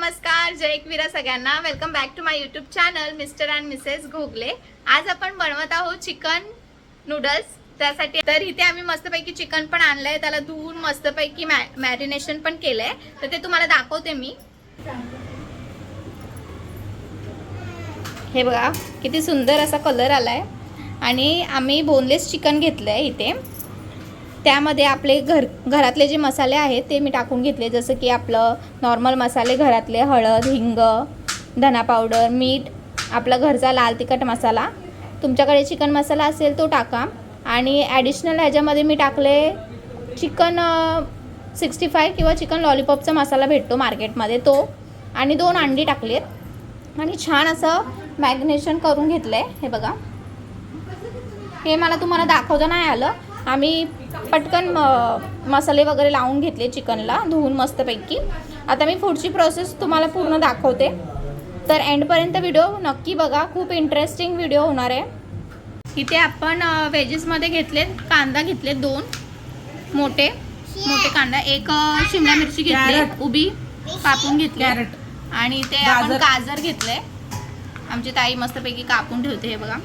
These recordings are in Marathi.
नमस्कार, जय एकवीरा सगळ्यांना. Welcome back to my YouTube channel mister and Mrs Ghogale. आज आपण बनवत आहोत चिकन नूडल्स. त्यासाठी तर इथे आम्ही मस्तपैकी चिकन पण आणलंय, त्याला धुवून मस्तपैकी मॅरिनेशन पण केलंय. तर ते तुम्हाला दाखवते मी. हे बघा किती सुंदर असा कलर आलाय. आणि आम्ही बोनलेस चिकन घेतलंय इथे. त्यामध्ये आपले घरातले जे मसाले आहेत ते मी टाकून घेतले, जसं की आपलं नॉर्मल मसाले घरातले, हळद, हिंग, धना पावडर, मीठ, आपला घरचा लाल तिखट मसाला. तुमच्याकडे चिकन मसाला असेल तो टाका. आणि ॲडिशनल ह्याच्यामध्ये मी टाकले चिकन 65 किंवा चिकन लॉलीपॉपचा मसाला भेटतो मार्केटमध्ये तो. आणि 2 अंडी टाकलेत आणि छान असं मॅरिनेशन करून घेतलं आहे. हे बघा, हे मला तुम्हाला दाखवता नाही आलं. आम्ही पटकन मसाले वगैरे लावून घेतले चिकनला धुवून मस्तपैकी. आता मी पुढची प्रोसेस तुम्हाला पूर्ण दाखवते, तर एंडपर्यंत व्हिडिओ नक्की बघा. खूप इंटरेस्टिंग व्हिडिओ होणार आहे. इथे आपण व्हेजेसमध्ये घेतलेत, कांदा घेतले 2 मोठे कांदा, 1 शिमला मिरची घेतली उभी कापून घेतली, आणि ते आपण गाजर घेतले. आमची ताई मस्तपैकी कापून ठेवते. हे बघा.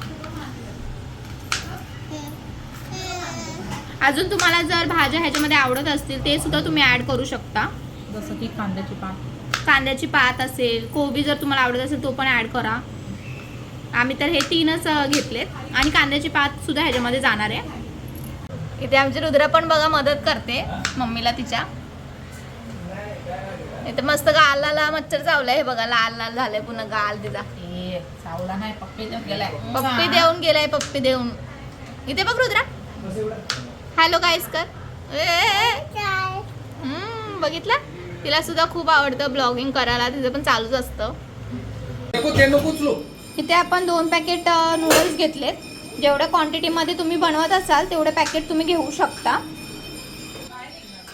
अजून तुम्हाला जर भाज्या ह्याच्यामध्ये आवडत असतील ते सुद्धा तुम्ही ॲड करू शकता, जसं की कांद्याची पात असेल, कोबी जर तुम्हाला आवडत असेल तो पण ॲड करा. आम्ही तर हे 3च घेतलेत आणि कांद्याची पात सुद्धा ह्याच्यामध्ये जाणार आहे. इथे आमची रुद्रा पण बघा मदत करते मम्मीला तिच्या. इथे मस्त गालाला मच्छर चावलाय. हे बघा, लाल लाल झालंय पुन्हा गाल तिचा. चावला नाही, पप्पी देऊन गेलाय. पप्पी देऊन गेलाय, पप्पी देऊन. इथे बघ रुद्रा, हॅलो गाईस कर. बघितलं, तिला सुद्धा खूप आवडतं ब्लॉगिंग करायला, तिचं पण चालूच असतं. इथे आपण 2 पॅकेट नूडल्स घेतलेत. जेवढ्या क्वांटिटीमध्ये तुम्ही बनवत असाल तेवढे पॅकेट तुम्ही घेऊ शकता.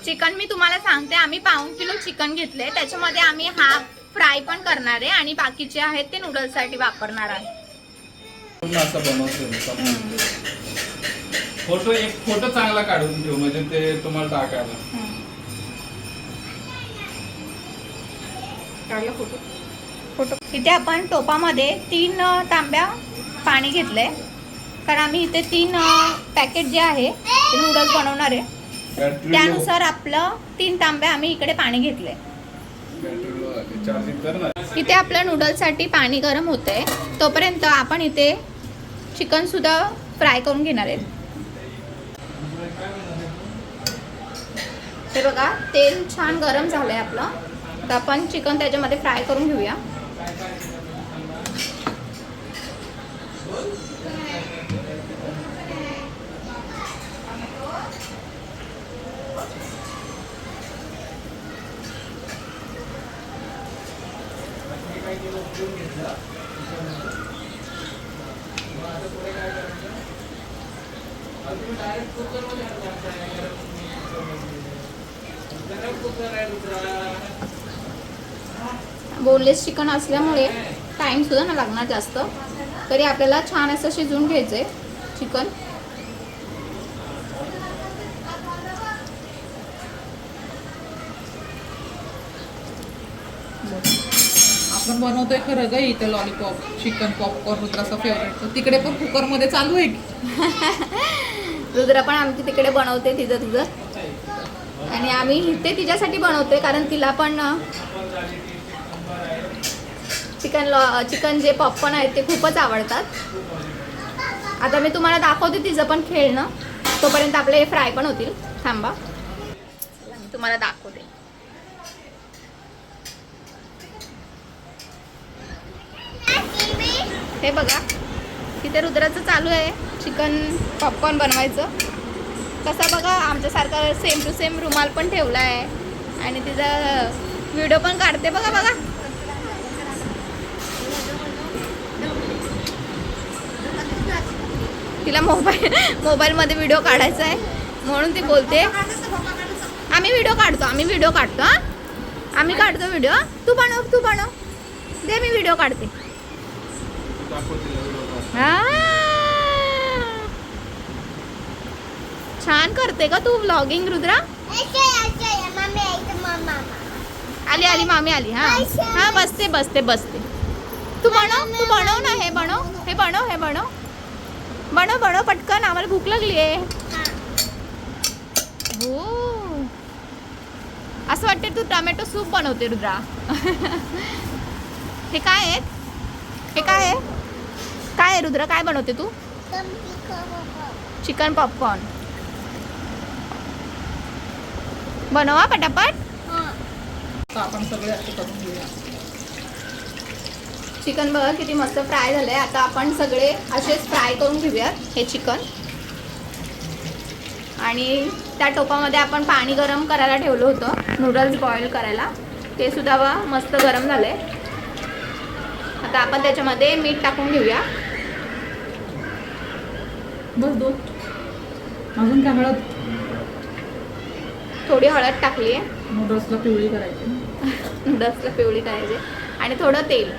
चिकन मी तुम्हाला सांगते, आम्ही पाऊण किलो चिकन घेतले. त्याच्यामध्ये आम्ही हाफ फ्राय पण करणार आहे आणि बाकीचे आहेत ते नूडल्ससाठी वापरणार आहे. एक फोटो चांगला काढून ठेव, म्हणजे ते तुम्हाला टाकायला. फोटो. इथे आपण टोपामध्ये 3 तांब्या पाणी घेतलंय, कारण आम्ही इथे 3 पॅकेट जे आहे ते नूडल्स बनवणार आहे. त्यानुसार आपलं 3 तांब्या आम्ही इकडे पाणी घेतलंय. इथे आपल्या नूडल्ससाठी पाणी गरम होतंय, तोपर्यंत आपण इथे चिकन सुद्धा फ्राय करून घेणार आहे. हे बघा, तेल छान गरम झालंय आपलं. तर आपण चिकन त्याच्यामध्ये फ्राय करून घेऊया. बोनलेस चिकन असल्यामुळे टाइम सुद्धा नाही लागणार जास्त, तरी आपल्याला छान असं शिजवून घ्यायचंय चिकन. आपण बनवतोय खरं ग इथं लॉलीपॉप, चिकन पॉपकॉर्न रुद्राचा फेवरेट. तिकडे पण कुकर मध्ये चालू आहे की रुद्रा पण आमची तिकडे बनवते तिचं, आणि आम्ही इथे तिच्यासाठी बनवतोय कारण तिला पण चिकन जे पॉपकॉर्न आहेत ते खूपच आवडतात. आता मी तुम्हाला दाखवते तिचं पण खेळणं, तोपर्यंत आपले हे फ्राय पण होतील. थांबा, मी तुम्हाला दाखवते. हे बघा, तिथे रुद्राचं चालू आहे चिकन पॉपकॉर्न बनवायचं. कसा बघा, आमच्यासारखा सेम टू सेम रुमाल पण ठेवला आहे आणि तिचा व्हिडिओ पण काढते. बघा बघा, तिला मोबाईलमध्ये व्हिडिओ काढायचा आहे म्हणून ती बोलते आम्ही व्हिडिओ काढतो हां, आम्ही काढतो व्हिडिओ. तू बनव दे, मी व्हिडिओ काढते. छान करते का तू व्लॉगिंग रुद्रा? आली आली मामी आली. हा हा बसते बसते बसते. तू बनव ना. हे बनव पटकन, आम्हाला भूक लागली आहे. हो असं वाटते तू टोमॅटो सूप बनवते रुद्रा. हे काय आहे? काय आहे रुद्रा? काय बनवते तू? Chicken popcorn. बनवा पटापट. आता आपण सगळे असे करून घेऊया. चिकन बघा किती मस्त फ्राय झालंय. आता आपण सगळे असेच फ्राय करून घेऊयात हे चिकन. आणि त्या टोपामध्ये आपण पाणी गरम करायला ठेवलं होतं नूडल्स बॉईल करायला. ते सुद्धा बघा मस्त गरम झालंय. आता आपण त्याच्यामध्ये मीठ टाकून घेऊया. बस 2. अजून काय हळद? थोडी हळद टाकली आहे. नूडल्सला पिवळी करायची. नूडल्सला पिवळी करायची. आणि थोडं तेल.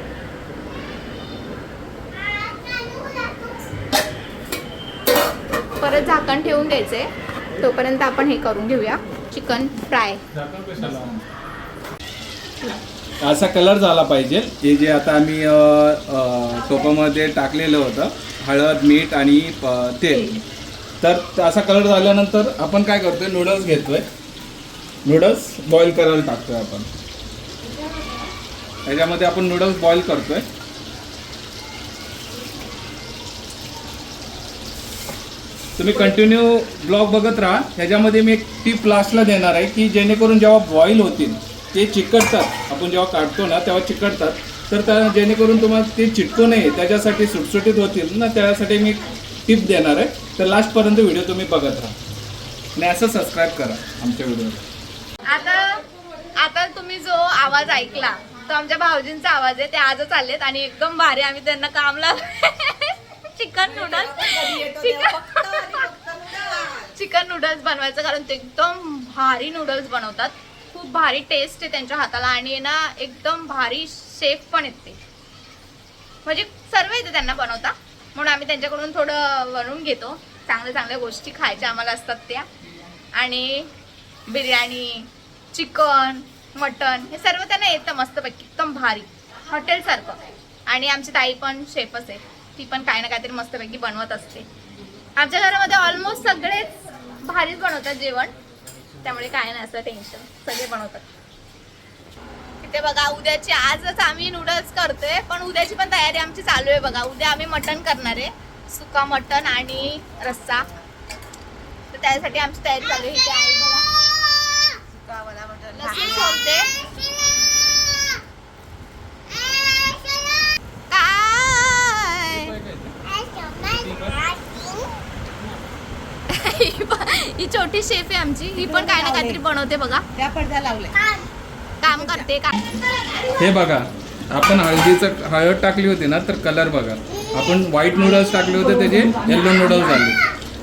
परत झाकण ठेवून द्यायचंय. तोपर्यंत आपण हे करून घेऊया चिकन फ्राय. असा कलर झाला पाहिजे. हे जे आता आम्ही टोपामध्ये टाकलेलं होतं हळद मीठ आणि तेल, तर असा कलर झाल्यानंतर आपण काय करतोय, नूडल्स घेतोय. नूडल्स बॉईल करायला टाकतोय आपण. त्याच्यामध्ये आपण नूडल्स बॉईल करतोय. तुम्ही कंटिन्यू ब्लॉग बघत राहा. ह्याच्यामध्ये मी एक टिप लास्टला देणार आहे की जेणेकरून जेव्हा बॉईल होतील ते चिकटतात. आपण जेव्हा काढतो ना तेव्हा चिकटतात. तर त्या जेणेकरून तुम्हाला ते चिटकू नये त्याच्यासाठी सुटसुटीत होतील ना, त्यासाठी मी टिप देणार आहे. तर लास्टपर्यंत व्हिडिओ तुम्ही बघत राहा आणि असं सबस्क्राईब करा आमच्या व्हिडिओला. आता तुम्ही जो आवाज ऐकला तो आमच्या भाऊजींचा आवाज आहे. ते आजच आलेत आणि एकदम भारी आम्ही त्यांना काम लावलं. चिकन नूडल्स बनवायचं, कारण ते एकदम भारी नूडल्स बनवतात. खूप भारी टेस्ट आहे त्यांच्या हाताला आणि ना एकदम भारी शेफ पण येते. म्हणजे सर्व येते त्यांना बनवता, म्हणून आम्ही त्यांच्याकडून थोडं बनवून घेतो. चांगल्या गोष्टी खायच्या आम्हाला असतात त्या. आणि बिर्याणी, चिकन, मटन हे सर्व त्यांना येतं मस्तपैकी, एकदम भारी हॉटेलसारखं. आणि आमची ताई पण शेफच आहे. ती पण काही ना काहीतरी मस्तपैकी बनवत असते. आमच्या घरामध्ये ऑलमोस्ट सगळेच भारीच बनवतात जेवण, त्यामुळे काय नाही असं टेन्शन, सगळे बनवतात. इथे बघा उद्याची, आजच आम्ही नूडल्स करतोय पण उद्याची पण तयारी आमची चालू आहे बघा. उद्या आम्ही मटण करणार आहे, सुका मटण आणि रस्सा. तर त्यासाठी आमची तयारी चालू आहे. इथे आहे बघा सुका वाला मटण, लसूण सोलते. ही छोटी शेफ आहे आमची. ही पण काय ना काहीतरी बनवते बघा. त्या पडद्या लावले, काम करते का. हे बघा, आपण हळद टाकली होती ना तर कलर बघा. आपण व्हाईट नूडल्स टाकले होते त्याचे येल्लो नूडल्स झाले.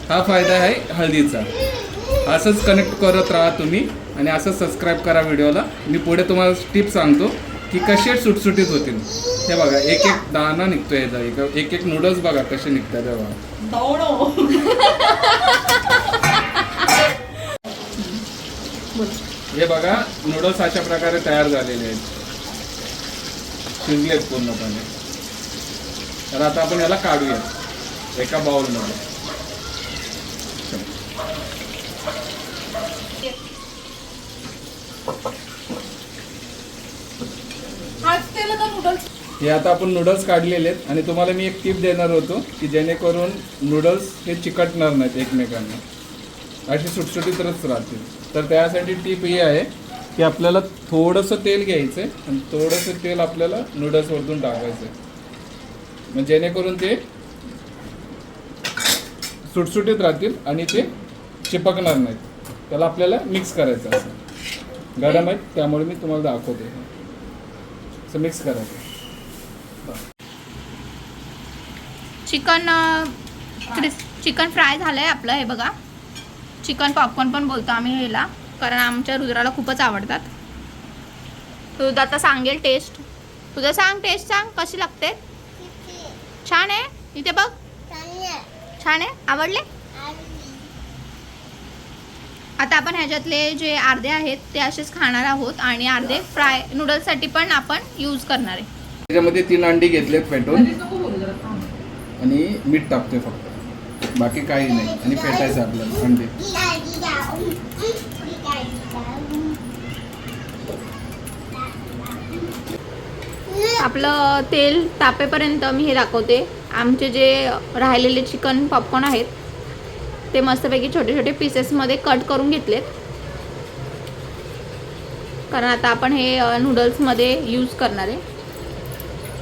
हा फायदा आहे हळदीचा. असंच कनेक्ट करत राहा तुम्ही आणि असंच सबस्क्राईब करा व्हिडिओला. मी पुढे तुम्हाला टिप सांगतो की कसे सुटसुटीत होतील. हे बघा एक एक दाणा निघतोय याचा, एक एक नूडल्स बघा कसे निघतात. हे बघा हे बघा नूडल्स अशा प्रकारे तयार झालेले आहेत, शिजलेत पूर्णपणे. तर आता आपण याला काढूया एका बाउलमध्ये. हे आता आपण नूडल्स काढलेले आहेत आणि तुम्हाला मी एक टिप देणार होतो की जेणेकरून नूडल्स हे चिकटणार नाहीत एकमेकांना, अशी सुटसुटीतच राहतील. तर त्यासाठी टिप ही आहे की आपल्याला थोडंसं तेल घ्यायचं आहे आणि थोडंसं तेल आपल्याला नूडल्सवरतून टाकायचं आहे, म्हणजे जेणेकरून ते सुटसुटीत राहतील आणि ते चिपकणार नाहीत. त्याला आपल्याला मिक्स करायचं. असं गरम आहे त्यामुळे मी तुम्हाला दाखवते. असं मिक्स करायचं. चिकन फ्राय झालंय आपलं. हे बघा चिकन पॉपकॉर्न पण बोलतो आम्ही ह्याला, कारण आमच्या रुद्राला खूपच आवडतात. रुद्र आता सांगेल टेस्ट. तुझं सांग, टेस्ट सांग कशी लागते. छान आहे. इथे बघ छान आहे. आवडले. आता आपण ह्याच्यातले जे अर्धे आहेत ते असेच खाणार आहोत आणि अर्धे फ्राय नूडल्ससाठी पण आपण यूज करणार आहे. त्याच्यामध्ये 3 अंडी घेतलेत फेटून लगेच नको बोलू जरा थांब. आणि मीठ टाकतोय फक्त, बाकी काही नाही. आणि फेटायचं आपल्याला अंडे. आपलं तेल तापेपर्यंत मी हे दाखवते. आमचे जे राहिलेले चिकन पॉपकॉर्न आहेत ते मस्तपैकी छोटे छोटे पीसेसमध्ये कट करून घेतलेत, कारण आता आपण हे नूडल्समध्ये यूज करणार आहे.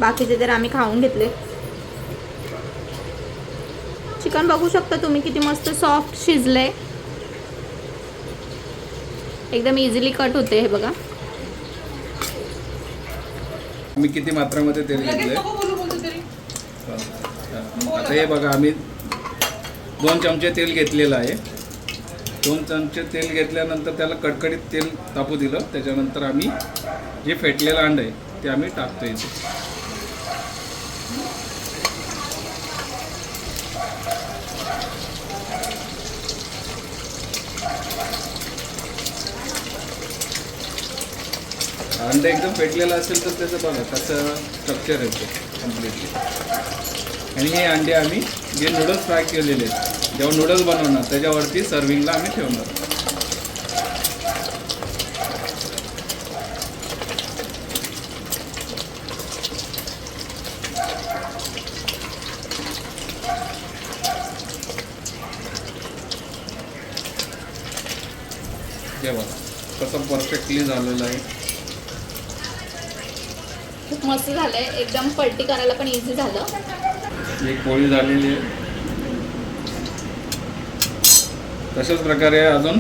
बाकीचे तर आम्ही खाऊन घेतले. चिकन बघू शकता तुम्ही किती मस्त सॉफ्ट शिजलंय, एकदम इझिली कट होते. हे बघा मी किती मात्रामध्ये तेल लगेच घेतलंय. नको बोलू बोलतो तरी. आता हे बघा, आम्ही 2 चमचे तेल घेतलेलं आहे. 2 चमचे तेल घेतल्यानंतर त्याला कडकडीत तेल तापू दिलं. त्याच्यानंतर आम्ही जे फेटलेलं अंड आहे ते आम्ही टाकतो इथे. अंड एकदम फेटलेलं असेल तर त्याचं बघा कसं स्ट्रक्चर येतं कम्प्लिटली. आणि हे अंडे आम्ही जे नूडल्स फ्राय केलेले आहेत, जेव्हा नूडल्स बनवणार त्याच्यावरती सर्विंगला आम्ही ठेवणार. हे बघा कसं परफेक्टली झालेलं आहे. खूप मस्त झालंय, एकदम पलटी करायला पण इझी झालं. एक पोळी झालेली आहे. तशाच प्रकारे अजून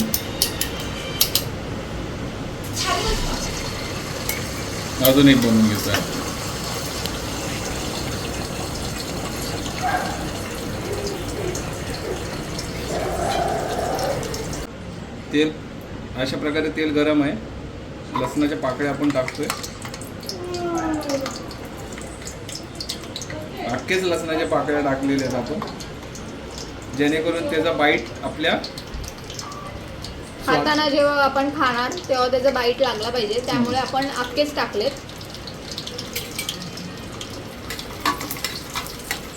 एक बनवून घेतो आहे. तेल अशा प्रकारे तेल गरम आहे. लसणाच्या पाकळ्या आपण टाकतोय. अख्खेच लसणाच्या पाकळ्या टाकलेल्या आहेत आपण, जेणेकरून त्याचा बाईट आपल्या खाताना जेव्हा आपण खाणार तेव्हा त्याचा बाईट लागला पाहिजे, त्यामुळे आपण अख्खेच टाकलेत.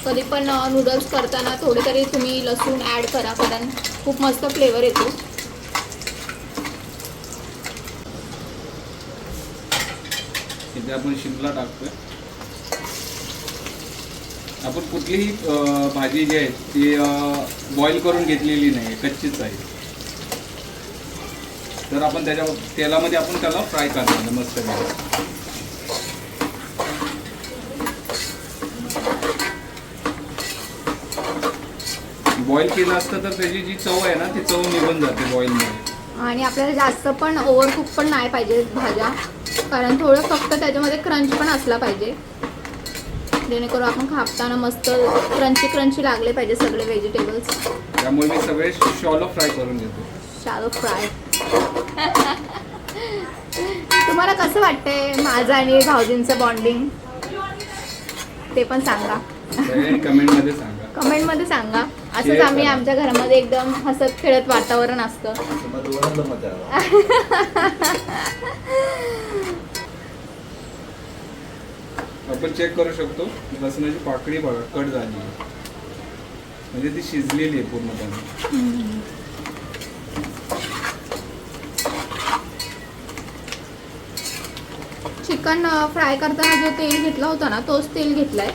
कधी पण नूडल्स करताना थोडे तरी तुम्ही लसूण ॲड करा, कारण खूप मस्त फ्लेवर येतो. इथे आपण शिमला टाकतोय. आपण कुठलीही भाजी जी आहे ती बॉईल करून घेतलेली नाही, कच्चीच आहे. तर आपण त्याच्या तेलामध्ये आपण त्याला फ्राय करणार मस्त. बॉईल केलं असतं तर त्याची जी चव आहे ना ती चव निघून जाते बॉईलमध्ये. आणि आपल्याला जास्त पण ओव्हरकुक पण नाही पाहिजे भाज्या, कारण थोडं फक्त त्याच्यामध्ये क्रंच पण असला पाहिजे, जेणेकरून आपण खाताना मस्त क्रंची लागले पाहिजे सगळे व्हेजिटेबल्स. त्यामुळे मी सगळे शॉलो फ्राय करून घेतो. Shallow fry. तुम्हाला कसं वाटतंय माझं आणि भाऊजींचं बॉन्डिंग ते पण सांगा, कमेंटमध्ये सांगा. कमेंटमध्ये सांगा. असंच आम्ही आमच्या घरामध्ये एकदम हसत खेळत वातावरण असतं. आपण चेक करू शकतो लसणाची पाकळी बघा कट झाली, म्हणजे ती शिजलेली आहे पूर्णपणे. चिकन फ्राय करताना जो तेल घेतला होता ना तोच तेल घेतला आहे,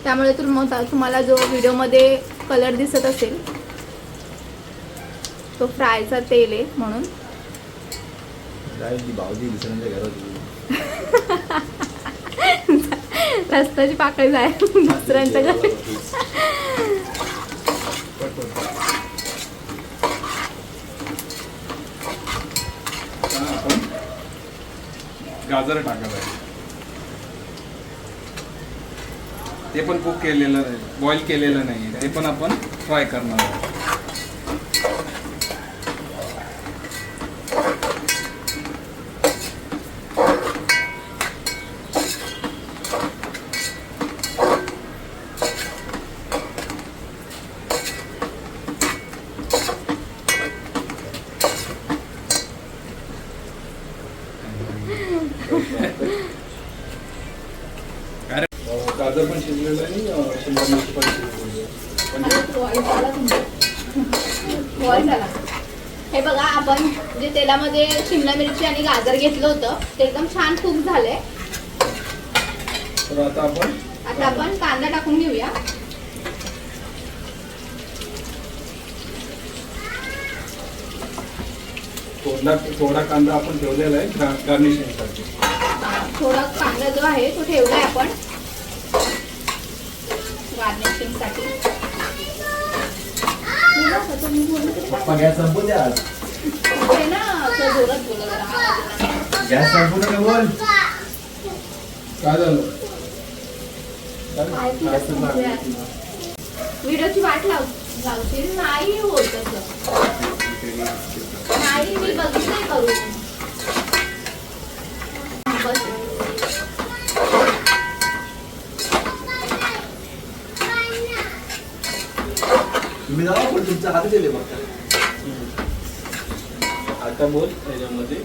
त्यामुळे तुम्हाला जो व्हिडिओमध्ये कलर दिसत असेल तो फ्रायचा तेल आहे म्हणून. रस्त्याची पाकळी जाय दुसऱ्यांच्या घरी. आपण गाजर टाकायला आहे, ते पण कुक केलेलं नाही, बॉईल केलेलं नाही, ते पण आपण फ्राय करणार आहोत. गाजर पण शिजलेलं आहे आणि शिमला मिरची पण शिजलेली आहे. म्हणजे बॉईल झाला. हे बघा, आपण जे तेलामध्ये शिमला मिरची आणि गाजर घेतलं होतं ते एकदम छान कुक झालंय. तर आता आपण कांदा टाकून घेऊया. थोडा कांदा आपण ठेवलेला आहे गार्निशिंगसाठी. थोडा कांदा जो आहे तो ठेवलाय आपण गार्निशिंग साठी. गॅस संपू द्या. ते ना असं जोरात बोला जरा. गॅस संपू नका बोल. काय झालं? व्हिडिओची वाट लावशील नाही होत तसं. नाही, मी बघितलंय करून. बस. तुम्ही जावा पण तुमच्या हाती दिले बघा. आता बोल त्याच्यामध्ये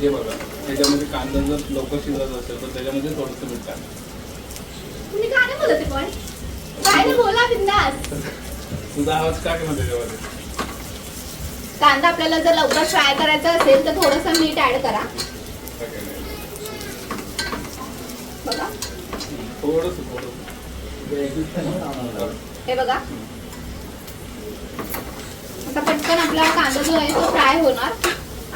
हे बघा, त्याच्यामध्ये कांदा जर लवकर शिजत असेल तर त्याच्यामध्ये थोडंसं मीठ टाका. तुम्ही काय नाही बोलत आहे पण? काय नाही बोला बिंदास. तुझा आवाज का की त्याच्यामध्ये? कांदा आपल्याला जर लवकर फ्राय करायचा असेल तर थोडंसं मीठ ऍड करा. बघा, थोडंसं हे बघा. आता पटकन आपला कांदा जो आहे तो फ्राय होणार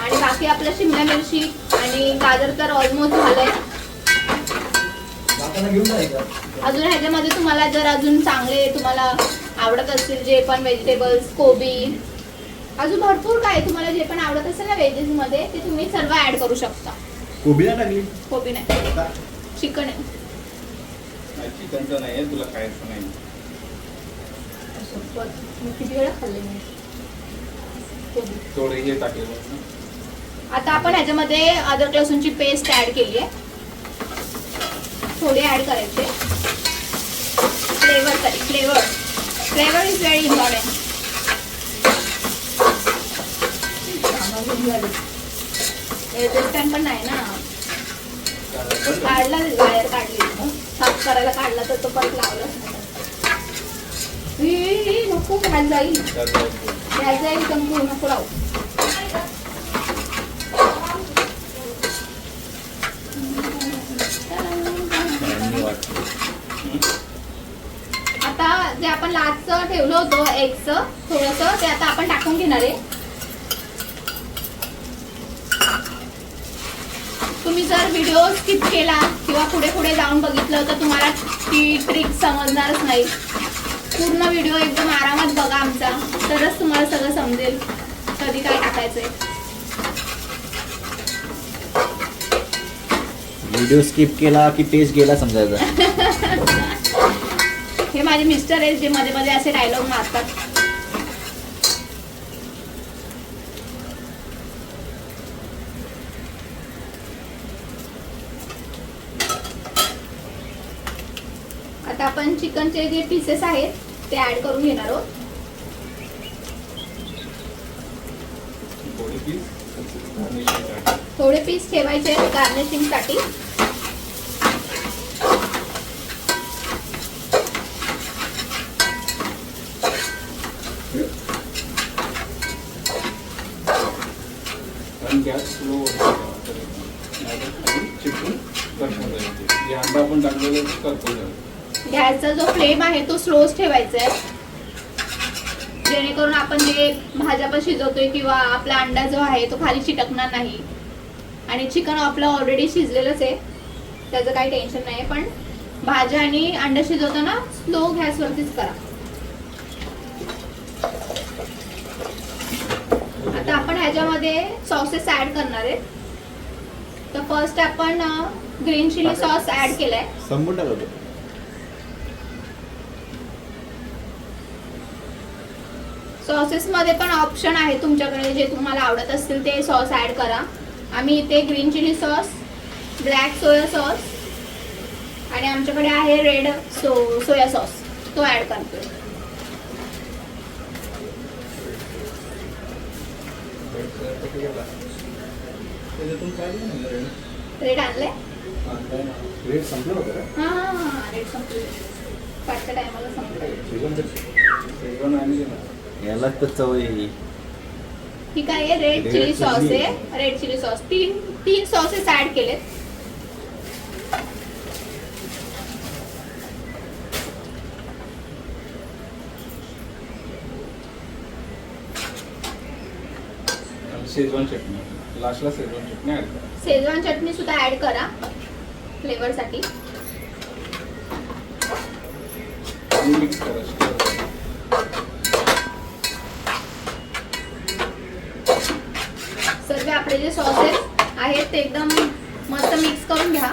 आणि बाकी आपलं शिमला मिरची आणि गाजर तर ऑलमोस्ट झालंय. दाताला घेऊन जायचं. अजून ह्याच्यामध्ये तुम्हाला जर अजून चांगले तुम्हाला आवडत असतील जे पण व्हेजिटेबल्स, कोबी, अजून भरपूर काय तुम्हाला जे पण आवडत असेल ना व्हेजेस मध्ये ते तुम्ही सर्व ऍड करू शकता. कोबी नाही टाकली. कोबी नाही, चिकन आहे. चिकनचं नाही आहे, तुला खायचं नाही. मी किती वेळा खाल्ले मी कोबी. थोडे हे टाकले. आता आपण ह्याच्यामध्ये अद्रक लसूणची पेस्ट ऍड केली आहे. थोडे ऍड करायचे फ्लेवरसाठी. Flavour is very important. Resistant पण नाही ना. काढला बाहेर काढली, साफ करायला काढला तर तो परत लावलाच नाही. नको, घ्यायला जाईल चंपू, नको लावू. आता जे आपण लास्टचं ठेवलं होतं एगचं थोडंसं ते आता आपण टाकून घेणार आहे. तुम्ही जर व्हिडिओ स्किप केला किंवा पुढे पुढे जाऊन बघितलं तर तुम्हाला ती ट्रिक समजणारच नाही. पूर्ण व्हिडिओ एकदम आरामात बघा आमचा, तरच तुम्हाला सगळं समजेल कधी काय टाकायचंय. व्हिडिओ स्किप केला की टेस्ट गेला समजायचा. हे माझे मिस्टर आहेत जे मध्ये मध्ये असे डायलॉग मारतात. आता आपण चिकनचे जे पीसेस आहेत ते ऍड करून घेणार आहोत. थोडे पीस ठेवायचे गार्निशिंग साठी. गॅस स्लो चिकून अंडा आपण टाकलेलं करतो. गॅसचा जो फ्लेम आहे तो स्लोच ठेवायचा आहे जेणेकरून आपण जे भाज्या पण शिजवतोय किंवा आपला अंडा जो आहे तो खाली चिटकणार नाही. आणि चिकन आपलं ऑलरेडी शिजलेलंच आहे, त्याचं काही टेन्शन नाही. पण भाज्या आणि अंडा शिजवताना स्लो गॅसवरतीच करा. आता आपण ह्याच्यामध्ये सॉसेस ऍड करणार आहे. तर फर्स्ट आपण ग्रीन चिली सॉस ऍड केलाय. संपून टाकतो. सॉसेस मध्ये पण ऑप्शन आहे तुमच्याकडे, जे तुम्हाला आवडत असतील ते सॉस ऍड करा. आम्ही इथे green chilli sauce, black soya sauce आणि आमच्याकडे आहे रेड सोया सॉस, तो ऍड करतोय. रेड आणलंय. रेट संपलं होतं का? हां रेट संपले पाचच्या टायमाला संपलं. शेजवान आणि ते ना. याला तर चव आहे ही. ही काय आहे red Red chilli sauce chilli. आहे. रेड चिली सॉस तीन सॉसेस ऍड केलेत. आणि शेजवान चटणी लास्टला शेजवान चटणी ऍड करा. शेजवान चटणी सुद्धा ऍड करा फ्लेवर साठी. आणि मिक्स करा stir करा. सर्व आपले जे सॉसेस आहेत ते एकदम मस्त मिक्स करून घ्या.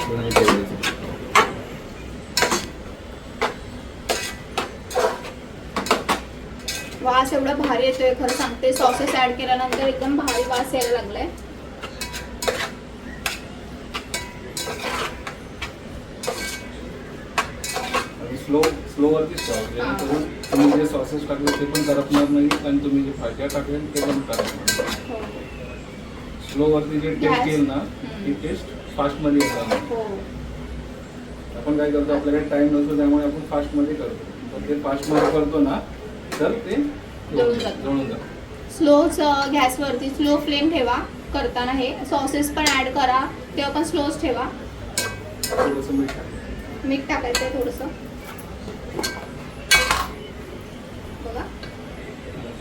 पूर्ण ठेवायचं. वास एवढा भारी येतोय खरं सांगते. सॉसेस ऍड केल्यानंतर एकदम भारी वास यायला लागलाय. आणि स्लो वरती ठेवा जेणेकरून तुम्ही जे सॉसेस टाकले ते पण करपणार नाही आणि तुम्ही जे भाज्या टाकले ते पण करपणार नाही. स्लो वरती जे टेस्ट येईल ना ती टेस्ट फास्ट मध्ये येणार नाही. हो आपण काय करतो आपल्याकडे टाइम नसतो त्यामुळे आपण फास्ट मध्ये करतो. पण ते फास्ट मध्ये करतो ना तर ते जळून जातं. जळून जातं. स्लो गॅसवरती स्लो फ्लेम ठेवा करताना. हे सॉसेस पण ऍड करा तेव्हा पण स्लोच ठेवा. थोडंसं मीठ टाकायचं. मीठ टाकायचं आहे थोडंसं बघा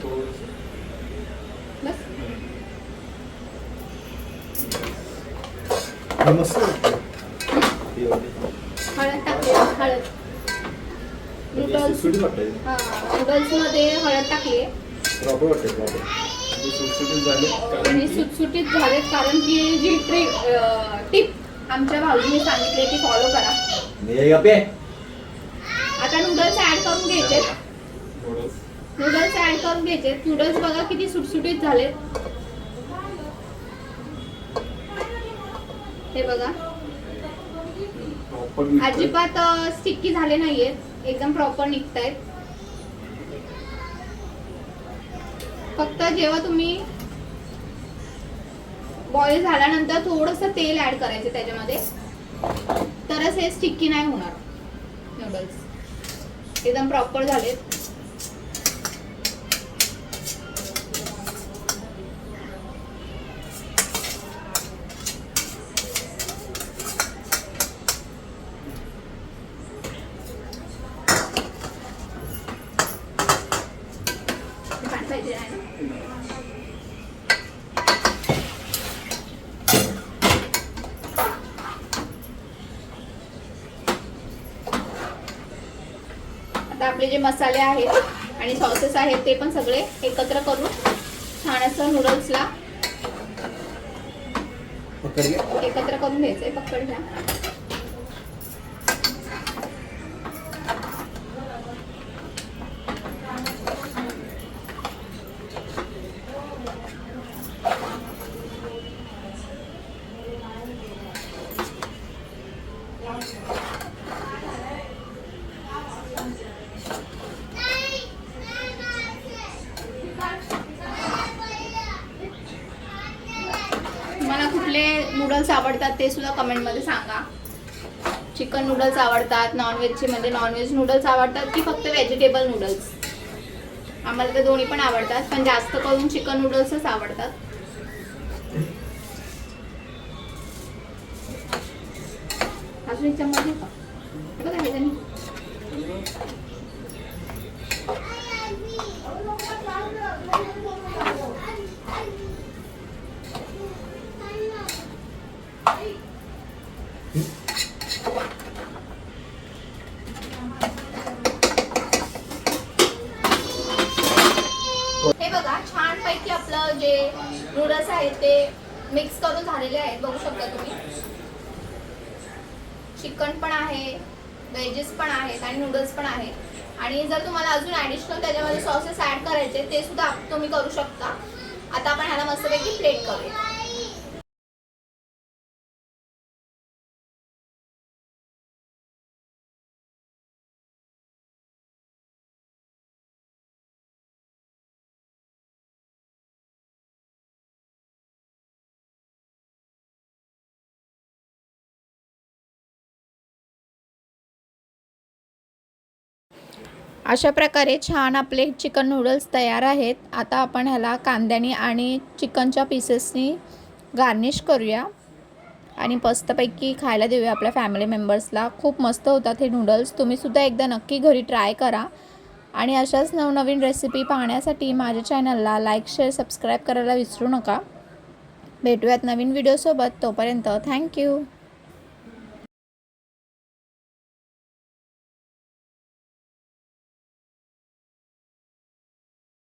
थोडंसं. बस. हे मस्त वाटतं. हे वाटतं. हळद टाकली हळद. नूडल्स सुटसुटीत वाटतं. नूडल्स मध्ये हळद टाकली. प्रॉपर वाटतं प्रॉपर. ते सुटसुटीत झाले कारण आणि की सुटसुटीत झालेत कारण की जी टिप आमच्या भाऊजीने सांगितली ती फॉलो करा. हे गप्पे. आता नूडल्स ऍड करून घ्यायचे. थोडंसं नूडल्स ऍड करून घ्यायचे. नूडल्स बघा किती सुटसुटीत झालेत. हे बघा प्रॉपर अजिबात स्टिकी झाले नाहीयेत. एकदम प्रॉपर निघतायत. फक्त जेव्हा तुम्ही बॉईल झाल्यानंतर थोडंसं तेल ऍड करायचं त्याच्यामध्ये तरच हे स्टिकी नाही होणार. नूडल्स एकदम प्रॉपर झालेत. पाहिजे आहे ना. आता आपले जे मसाले आहेत आणि सॉसेस आहेत ते पण सगळे एकत्र करून छान असं नूडल्सला पकड घ्या. एकत्र करून घ्यायचंय. पकड घ्या. मला कुठले नूडल्स आवडतात ते सुद्धा कमेंटमध्ये सांगा. चिकन नूडल्स आवडतात नॉनव्हेजचे म्हणजे नॉनव्हेज नूडल्स आवडतात की फक्त व्हेजिटेबल नूडल्स. आम्हाला ते दोन्ही पण आवडतात पण जास्त करून चिकन नूडल्सच आवडतात. अजून एक चम्मच आहे का बघा ह्याच्याने. हे बघा छान पैकी आपलं जे नूडल्स आहेत ते मिक्स करून झालेले आहेत. बघू शकता तुम्ही. चिकन पण आहे व्हेजेस पण आहेत आणि नूडल्स पण आहेत. आणि जर तुम्हाला अजून ॲडिशनल त्याच्यामध्ये सॉसेस ॲड करायचे ते सुद्धा तुम्ही करू शकता. आता आपण ह्याला मस्तपैकी प्लेट करूया. अशा प्रकारे छान आपले चिकन नूडल्स तयार आहेत. आता आपण ह्याला कांद्याने आणि चिकनच्या पीसेसनी गार्निश करूया आणि मस्तपैकी खायला देऊया आपल्या फॅमिली मेंबर्सला. खूप मस्त होतात हे नूडल्स. तुम्हीसुद्धा एकदा नक्की घरी ट्राय करा. आणि अशाच नवनवीन रेसिपी पाहण्यासाठी माझ्या चॅनलला लाईक, शेअर, सबस्क्राईब करायला विसरू नका. भेटूयात नवीन व्हिडिओसोबत. तोपर्यंत थँक्यू.